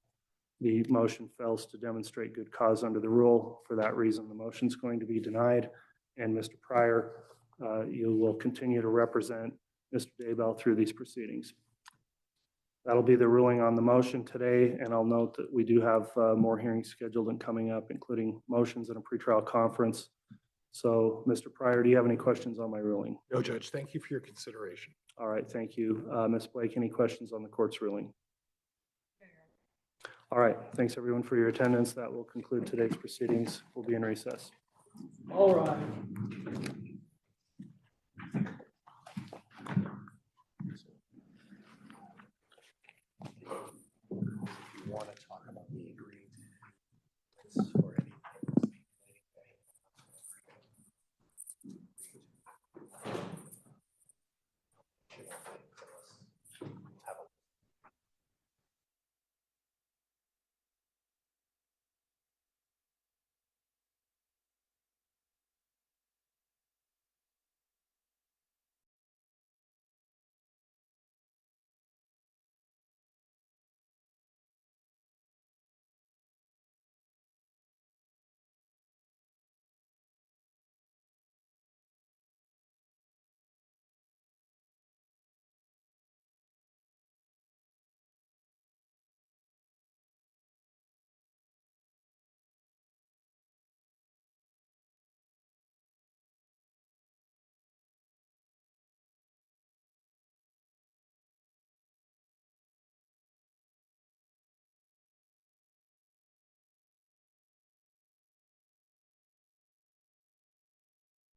the motion fails to demonstrate good cause under the rule. For that reason, the motion is going to be denied. And Mr. Pryor, you will continue to represent Mr. Daybell through these proceedings. That'll be the ruling on the motion today, and I'll note that we do have more hearings scheduled and coming up, including motions and a pretrial conference. So, Mr. Pryor, do you have any questions on my ruling? No, Judge, thank you for your consideration. All right, thank you. Ms. Blake, any questions on the court's ruling? All right, thanks everyone for your attendance. That will conclude today's proceedings. We'll be in recess. All right.